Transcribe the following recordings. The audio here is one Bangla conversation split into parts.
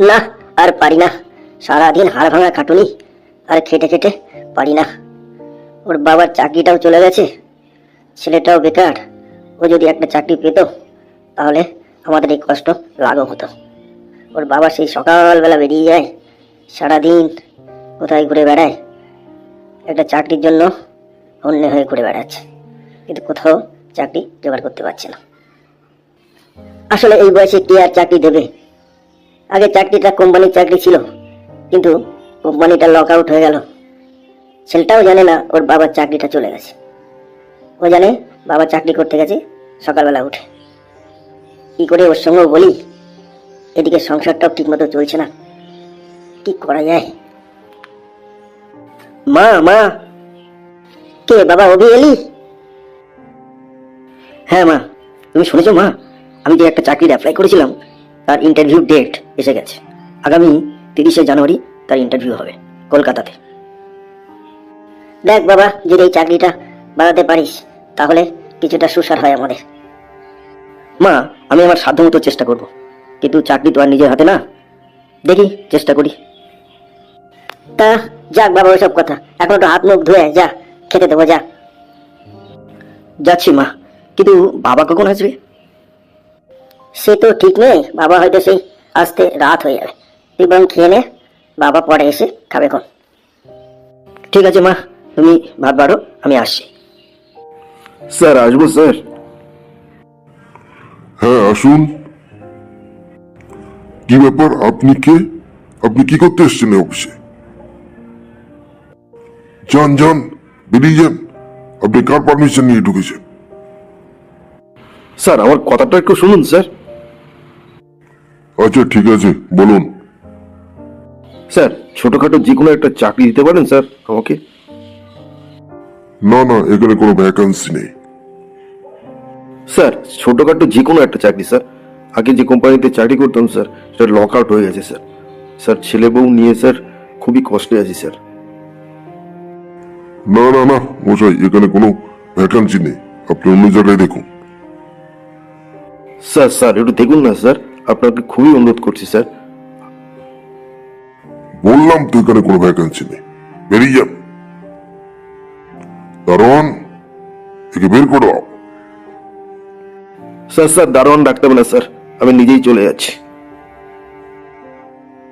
না, আর পারি না। সারাদিন হাড় ভাঙা খাটুনি, আর খেটে খেটে পারি না। ওর বাবার চাকরিটাও চলে গেছে, ছেলেটাও বেকার। ও যদি একটা চাকরি পেত তাহলে আমাদের এই কষ্ট লাঘব হতো। ওর বাবা সেই সকালবেলা বেরিয়ে যায়, সারাদিন কোথায় ঘুরে বেড়ায়, একটা চাকরির জন্য অন্য হয়ে ঘুরে বেড়াচ্ছে, কিন্তু কোথাও চাকরি জোগাড় করতে পারছে না। আসলে এই বয়সে কে আর চাকরি দেবে? আগে চাকরিটা কোম্পানির চাকরি ছিল, কিন্তু কোম্পানিটা লক আউট হয়ে গেল। ছেলেটাও জানে না ওর বাবার চাকরিটা চলে গেছে। ও জানে বাবা চাকরি করতে গেছে সকালবেলা উঠে। কি করে ওর সঙ্গেও বলি? এদিকে সংসারটাও ঠিক মতো চলছে না, কি করা যায়? মা, মা। কে বাবা, অভি এলি? হ্যাঁ মা, তুমি শুনেছো মা? আমি যে একটা চাকরির অ্যাপ্লাই করেছিলাম তার ইন্টারভিউ ডেট এসে গেছে। আগামী 30শে জানুয়ারি তার ইন্টারভিউ হবে কলকাতাতে। দেখ বাবা, যদি এই চাকরিটা বাড়াতে পারিস তাহলে কিছুটা সুসার হয় আমাদের। মা, আমি আমার সাধ্যমতো চেষ্টা করব, কিন্তু চাকরি তো আর নিজের হাতে না। দেখি, চেষ্টা করি। তা যাক বাবা, ওইসব কথা এখন একটু হাত মুখ ধুয়ে যা, খেতে দেবো, যা। যাচ্ছি মা, কিন্তু বাবা কখন আসবে? সে তো ঠিক নেই, বাবা হয়তো সেই আসতে রাত হয়ে যাবে। তুই বরং খেয়ে নে, বাবা পরে এসে খাবে খন। ঠিক আছে মা, তুমি ভাত বাড়ো, আমি আসছি। স্যার আসবো স্যার? হ্যাঁ আসুন। কি ব্যাপার, আপনি কে? আপনি কি করতে এসছেন এই অফিসে? যান যান, বেরিয়ে যান। আপনি কার পারমিশন নিয়ে ঢুকেছেন? স্যার আমার কথাটা একটু শুনুন স্যার। আচ্ছা ঠিক আছে, বলুন। স্যার ছোটখাটো যে কোনো একটা চাকরি দিতে পারেন স্যার আমাকে? না না, এখানে কোনো ভ্যাকান্সি নেই। স্যার ছোটখাটো যে কোনো একটা চাকরি স্যার। আগে যে কোম্পানিতে চাকরি করতাম স্যার, সেটা লক আউট হয়ে গেছে স্যার। স্যার ছেলে বউ নিয়ে স্যার খুবই কষ্টে আছি স্যার। না না না মশাই, এখানে কোনো ভ্যাকান্সি নেই, আপনি অন্য জায়গায় দেখুন। স্যার স্যার একটু দেখুন না স্যার, আপনাকে খুবই অনুরোধ করছি স্যার। বললাম তো এখানে কোনো ভ্যাকান্সি নেই, বেরিয়ে যান। দারোয়ান, একে বের করে দাও। স্যার স্যার দারোয়ান ডাকতে হবে না স্যার, আমি নিজেই চলে যাচ্ছি।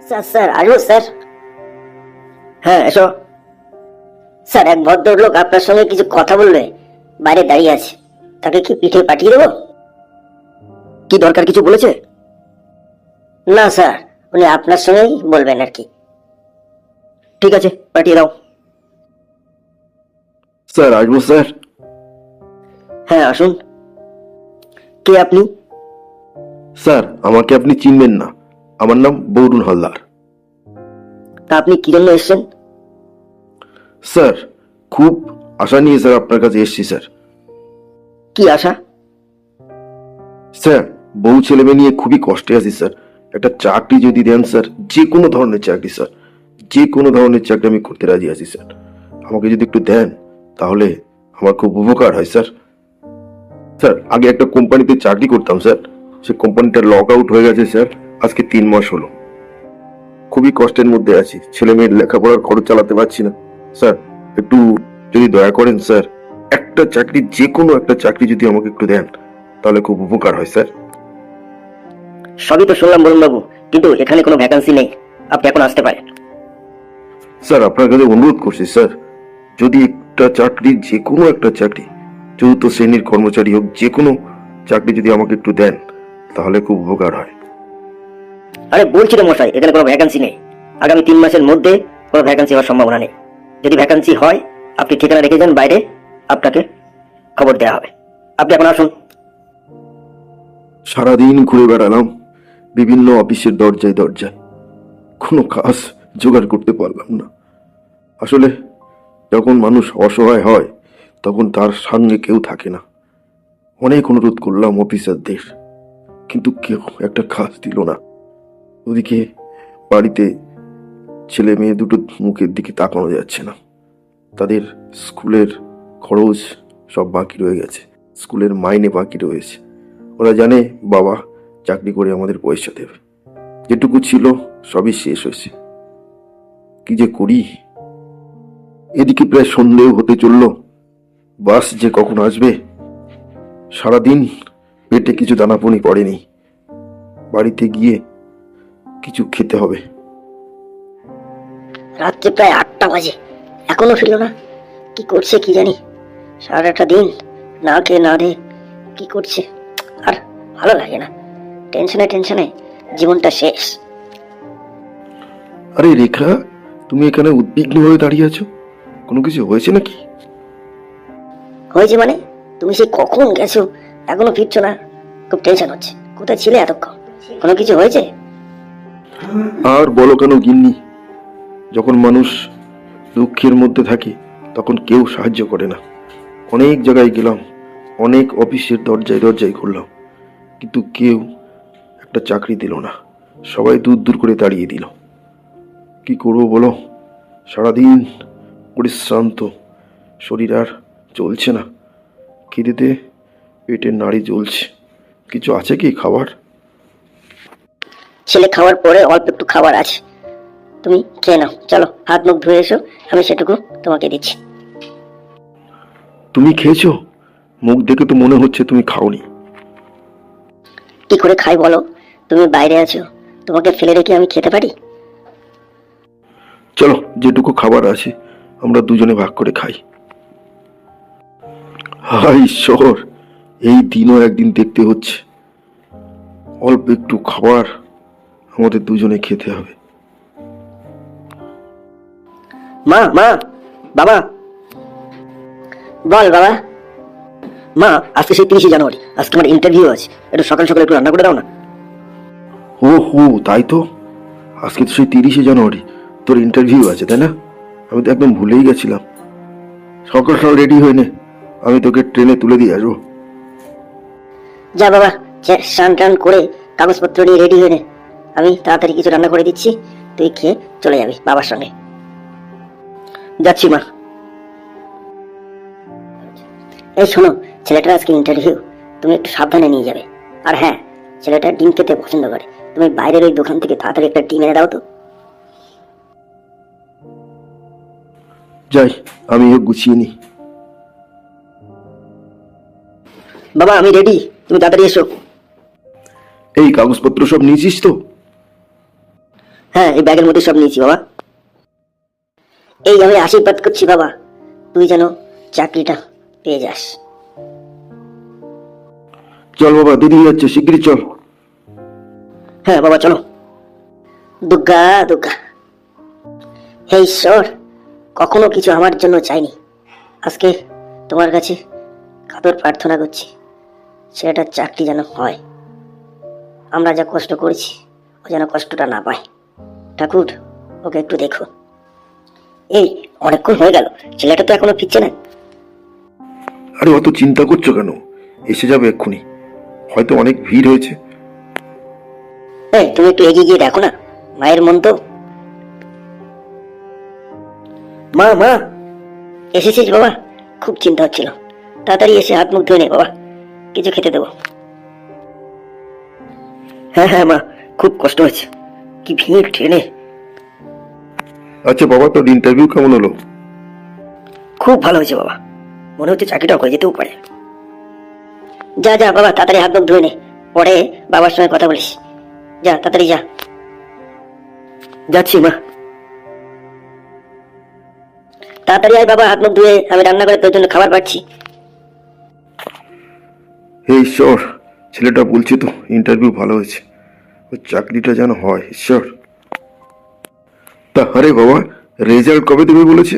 স্যার, স্যার আসবো স্যার? হ্যাঁ এসো। স্যার, এক ভদ্রলোক আপনার সঙ্গে কিছু কথা বলবে, বাইরে দাঁড়িয়ে আছে। তাকে কি পিঠে পাঠিয়ে দেবো? কি দরকার, কিছু বলেছে? না স্যার, উনি আপনার সঙ্গেই বলবেন আর কি। ঠিক আছে, পাঠিয়ে দাও। স্যার আসবো স্যার? হ্যাঁ আসুন। কে আপনি? স্যার আমাকে আপনি চিনবেন না, আমার নাম বরুণ হালদার। তা আপনি কি জন্য এসেছেন? স্যার খুব আশা নিয়ে স্যার আপনার কাছে এসেছি স্যার। কি আশা? স্যার বউ ছেলে মেয়ে নিয়ে খুবই কষ্টে আছি স্যার। একটা চাকরি যদি দেন স্যার, যে কোনো ধরনের চাকরি স্যার, যে কোনো ধরনের চাকরি আমি করতে রাজি আছি স্যার। আমাকে যদি একটু দেন তাহলে আমার খুব উপকার হয় স্যার। স্যার আগে একটা কোম্পানিতে চাকরি করতাম স্যার, সে কোম্পানিটা লক আউট হয়ে গেছে স্যার, আজকে 3 মাস হলো। খুবই কষ্টের মধ্যে আছি, ছেলে মেয়ের লেখাপড়ার খরচ চালাতে পারছি না স্যার। একটু যদি দয়া করেন স্যার, একটা চাকরি, যে কোনো একটা চাকরি যদি আমাকে একটু দেন তাহলে খুব উপকার হয় স্যার। সবই তো শুনলাম বরুণ বাবু, কিন্তু এখানে কোনো ভ্যাকান্সি নেই, আপনি এখন আসতে পারেন। স্যার আপনার কাছে অনুরোধ করছি স্যার, যদি একটা চাকরি, যে কোনো একটা চাকরি, চতুর্থ শ্রেণীর কর্মচারী হোক, যে কোনো চাকরি যদি আমাকে একটু দেন তাহলে খুব উপকার হয়। আরে বলছি তো মশাই, এখানে কোনো ভ্যাকান্সি নেই। আগামী 3 মাসের মধ্যে কোনো ভ্যাকান্সি হওয়ার সম্ভাবনা নেই। যদি ভ্যাকান্সি হয় আপনি ঠিকানা রেখে যান বাইরে, আপনাকে খবর দেওয়া হবে। আপনি এখন আসুন। সারাদিন ঘুরে বেড়ালাম বিভিন্ন অফিসের দরজায় দরজায়, কোনো কাজ জোগাড় করতে পারলাম না। আসলে যখন মানুষ অসহায় হয় তখন তার সঙ্গে কেউ থাকে না। অনেক অনুরোধ করলাম অফিসারদের, কিন্তু কেউ একটা কাজ দিল না। ওদিকে বাড়িতে ছেলে মেয়ে দুটো মুখের দিকে তাকানো যাচ্ছে না। তাদের স্কুলের খরচ সব বাকি রয়ে গেছে, স্কুলের মাইনে বাকি রয়েছে। ওরা জানে বাবা চাকরি করে আমাদের পয়সা দেবে, যেটুকু ছিল সবই শেষ হয়েছে। কি যে করি। এদিকে প্রায় সন্দেহ হতে চলল, বাস যে কখন আসবে। সারাদিন পেটে কিছু দানাপানি পড়েনি, বাড়িতে গিয়ে কিছু খেতে হবে। রাত্রে প্রায় 8টা বাজে, এখনো ফিরলো না। কি করছে কি জানি, সারাটা দিন না খেয়ে না দে কি করছে। আর ভালো লাগে না, টেনশনে টেনশনে জীবনটা শেষ। আরে রেখা, তুমি এখানে উদ্বিগ্ন হয়ে দাঁড়িয়ে আছো, কোনো কিছু হয়েছে নাকি? হয়েছে মানে? তুমি সেই কখন গেছো, এখনো ফিরছো না? খুব টেনশন হচ্ছে। কোথায় ছিলে এতক্ষণ? কোনো কিছু হয়েছে? আর বলো কেন গিন্নি, যখন মানুষ দুঃখের মধ্যে থাকে তখন কেউ সাহায্য করে না। অনেক জায়গায় গেলাম, অনেক অফিসের দরজায় দরজায় ঘুরলাম, কিন্তু কেউ একটা চাকরি দিল না। সবাই দূর দূর করে তাড়িয়ে দিল। কি করবো বলো, সারাদিন পরিশ্রান্ত, শরীর আর চলছে না। খিদেতে পেটের নাড়ি জ্বলছে। কিছু আছে কি খাবার? ছেলে খাওয়ার পরে অল্প একটু খাবার আছে, তুমি খেয়ে নাও। চলো হাত মুখ ধুয়ে এসো, আমি সেটুকু তোমাকে দিচ্ছি। তুমি খেয়েছো? মুখ দেখে তো মনে হচ্ছে তুমি খাওনি। কি করে খাই বলো? তুমি বাইরে আছো, তোমাকে ফেলে রেখে আমি খেতে পারি? চলো, যেটুকু খাবার আছে আমরা দুজনে ভাগ করে খাই। হায় ঈশ্বর, এই দিনও একদিন দেখতে হচ্ছে। অল্প একটু খাবার আমাদের দুজনে খেতে হবে। মা, মা, বাবা। বল বাবা। মা, আজকে সেই 30শে জানুয়ারি, আজকে আমার ইন্টারভিউ আছে, একটু সকাল সকাল একটু রান্না করে দাও না। ও হো, তাই তো, আজকে তো সেই 30শে জানুয়ারি, তোর ইন্টারভিউ আছে তাই না? আমি তো একদম ভুলেই গেছিলাম। সকাল সকাল রেডি হয়ে নে, আমি তোকে ট্রেনে তুলে দিয়ে আসবো। যা বাবা, স্নান টান করে কাগজপত্র নিয়ে রেডি হয়ে নে। আমি তাড়াতাড়ি কিছু রান্না করে দিচ্ছি, তুই খেয়ে চলে যাবি বাবার সঙ্গে। যাচ্ছি মা। এই শোনো, ছেলেটার আজকে ইন্টারভিউ, তুমি একটু সাবধানে নিয়ে যাবে। আর হ্যাঁ, ছেলেটা ডিম খেতে পছন্দ করে, তুমি বাইরের ওই দোকান থেকে তাড়াতাড়ি একটা ডিম এনে দাও তো। যাই, আমি গুছিয়ে নি। বাবা আমি রেডি, তুমি তাড়াতাড়ি এসো। এই কাগজপত্র সব নিয়েছিস তো? হ্যাঁ, এই ব্যাগের মধ্যে সব নিয়েছি বাবা। এই আমি আশীর্বাদ করছি বাবা, তুই যেন চাকরিটা পেয়ে যাস। চল বাবা, দিদি যাচ্ছে, শিগগিরই চল। হ্যাঁ বাবা চলো। দুর্গা দুর্গা। হে ঈশ্বর, কখনো কিছু আমার জন্য চাইনি, আজকে তোমার কাছে কাতর প্রার্থনা করছি, ছেলেটার চাকরি যেন হয়। আমরা যা কষ্ট করেছি ও যেন কষ্টটা না পায়। ঠাকুর, ওকে একটু দেখো। এই অনেকক্ষণ হয়ে গেল, ছেলেটা তো এখনো ফিরছে না। আরে অত চিন্তা করছো কেন, এসে যাবে এক্ষুনি, হয়তো অনেক ভিড় হয়েছে। এই তুমি একটু এগিয়ে গিয়ে দেখো না, মায়ের মন তো। মা, মা এসেছিস বাবা? খুব চিন্তা হচ্ছিল, তাড়াতাড়ি এসে হাত মুখ ধুয়ে নে বাবা, কিছু খেতে দেবো। হ্যাঁ হ্যাঁ মা, খুব কষ্ট হয়েছে, কি ভিড় ট্রেনে। আচ্ছা বাবা, তোর ইন্টারভিউ কেমন হলো? খুব ভালো হয়েছে বাবা, মনে হচ্ছে চাকরিটা হয়ে যেতেও পারে। যা যা বাবা, তাড়াতাড়ি হাত মুখ ধুয়ে নে, পরে বাবার সঙ্গে কথা বলিস। যা তাড়াতাড়ি যা। যাচ্ছি মা। তাড়াতাড়ি আয় বাবা, হাত মুখ ধুয়ে, আমি রান্না করে তোর জন্য খাবার পাচ্ছি। হে ঈশ্বর, ছেলেটা বলছে তো ইন্টারভিউ ভালো হয়েছে, ওর চাকরিটা যেন হয় ঈশ্বর। তা আরে বাবা, রেজাল্ট কবে দেবে বলেছে?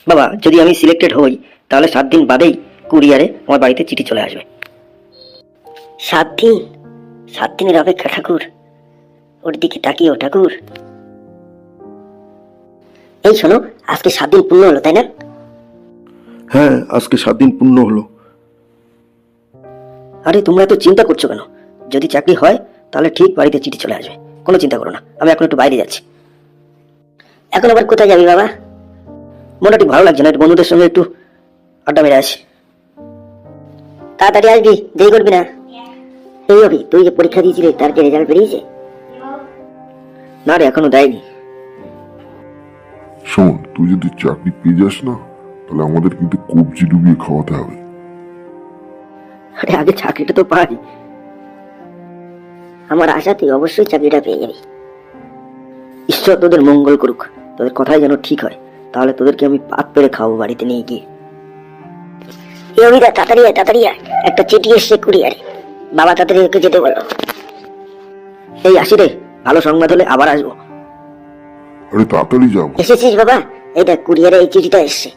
বাবা যদি আমি সিলেক্টেড হই তাহলে 7 দিন বাদেই কুরিয়ারে আমার বাড়িতে চিঠি চলে আসবে। 7 দিন? 7 দিনের অপেক্ষা ঠাকুর, ওর দিকে তাকিও ঠাকুর। এই শোনো, আজকে 7 দিন পূর্ণ হলো তাই না? হ্যাঁ, আজকে 7 দিন পূর্ণ হলো। আরে তোমরা তো চিন্তা করছো কেন? যদি চাকরি হয় তাহলে ঠিক বাড়িতে চিঠি চলে আসবে, কোনো চিন্তা করো না। আমি এখন একটু বাইরে যাচ্ছি। এখন আবার কোথায় যাবি বাবা? মনটা ঠিক ভালো লাগছে না, একটু বন্ধুদের সঙ্গে একটু আড্ডা মেরে আসি। তাড়াতাড়ি আসবি, দেরি করবি না। এই হবি, তুই যে পরীক্ষা দিয়েছিলি তার যে রেজাল্ট বেরিয়েছে? না রে, এখনো দেয়নি। শোন, তুই যদি চাকরি পেয়ে যাস না, তাহলে আমাদের কিন্তু কবজি ডুবিয়ে খাওয়াতে হবে। আরে আগে চাকরিটা তো পাই। আমার আশা তুই অবশ্যই চাকরিটা পেয়ে যাবি। ঈশ্বর তোদের মঙ্গল করুক, তোদের কথাই যেন ঠিক হয়, তাহলে তোদেরকে আমি পাত পেরে খাওয়াবো বাড়িতে নিয়ে গিয়ে। এই অমিতা, তাড়াতাড়ি আয়, তাড়াতাড়ি আয়, একটা চিঠি এসছে কুরিয়ারে, বাবা তাড়াতাড়ি ওকে যেতে বলো। এই আসি রে, ভালো সংবাদ হলে আবার আসবো। আরে তাড়াতাড়ি যাবো। এসেছিস বাবা? এই দেখ কুরিয়ারে এই চিঠিটা এসছে।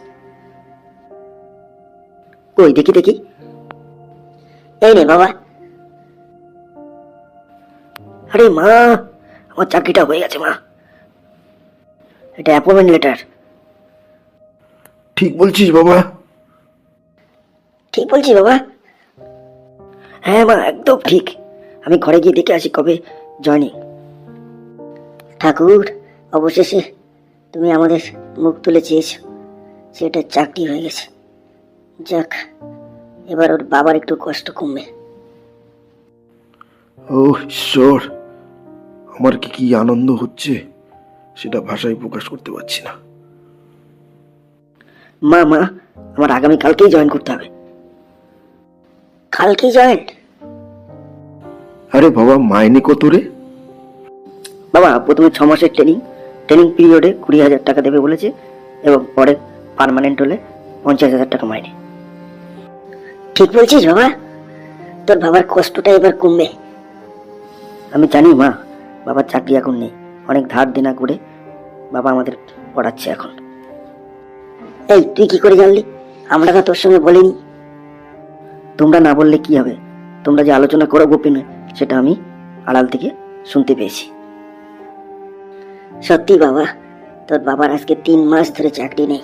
কই দেখি দেখি। এই নে বাবা। আরে মা, আমার চাকরিটা হয়ে গেছে মা। এটা অ্যাপয়েন্টমেন্ট লেটার। ঠিক বলছিস বাবা? ঠিক বলছি বাবা? হ্যাঁ মা, একদম ঠিক। আমি ঘরে গিয়ে দেখে আসি কবে জয়নিং। ঠাকুর, অবশেষে তুমি আমাদের মুখ তুলে চেয়েছ, সেটা চাকরি হয়ে গেছে। যাক, এবার ওর বাবার একটু কষ্ট কমবে। ও ঈশ্বর, আমার কি কি আনন্দ হচ্ছে সেটা ভাষায় প্রকাশ করতে পারছি না। মা মা, আমার আগামী কালকেই জয়েন করতে হবে। কালকেই জয়েন? আরে বাবা, মাইনে কত রে? বাবা, প্রথমে 6 মাসের ট্রেনিং পিরিয়ডে 20,000 টাকা দেবে বলেছে, এবং পরে পার্মানেন্ট হলে 50,000 টাকা মাইনে। ঠিক বলছিস বাবা, তোর বাবার কষ্টটা এবার কমবে। আমি জানি মা, বাবার চাকরি এখন নেই, অনেক ধার দেনা করে বাবা আমাদের পড়াচ্ছে এখন। এই তুই কি করে জানলি? আমরা তো তোর সঙ্গে বলিনি। তোমরা না বললে কি হবে? তোমরা যে আলোচনা করো গোপনে, সেটা আমি আড়াল থেকে শুনতে পেয়েছি। সত্যি বাবা, তোর বাবার আজকে 3 মাস ধরে চাকরি নেই।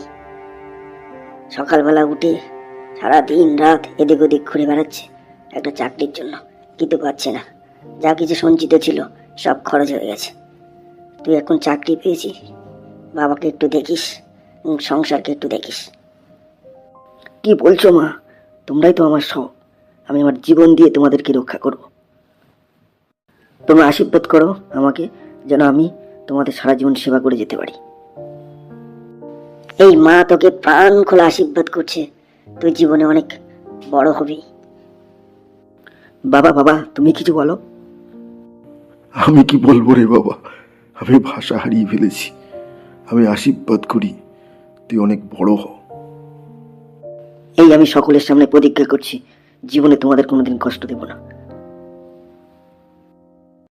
সকালবেলা উঠে সারা দিন রাত এদিক ওদিক ঘুরে বেড়াচ্ছে একটা চাকরির জন্য, কিন্তু পাচ্ছে না। যা কিছু সঞ্চিত ছিল সব খরচ হয়ে গেছে। তুই এখন চাকরি পেয়েছিস, বাবাকে একটু দেখিস, সংসারকে একটু দেখিস। কি বলছো মা? তোমরাই তো আমার সব। আমি আমার জীবন দিয়ে তোমাদেরকে রক্ষা করব। তোমরা আশীর্বাদ করো আমাকে, যেন আমি তোমাদের সারা জীবন সেবা করে যেতে পারি। এই মা তোকে প্রাণ খোলা আশীর্বাদ করছে, তুই জীবনে অনেক বড় হবি। বাবা বাবা, তুমি কিছু বলো। আমি কি বলবো রে বাবা, আমি ভাষা হারিয়ে ফেলেছি। আমি আশীর্বাদ করি তুই অনেক বড় হ। এই আমি সকলের সামনে প্রতিজ্ঞা করছি, জীবনে তোমাদের কোনোদিন কষ্ট দেব না।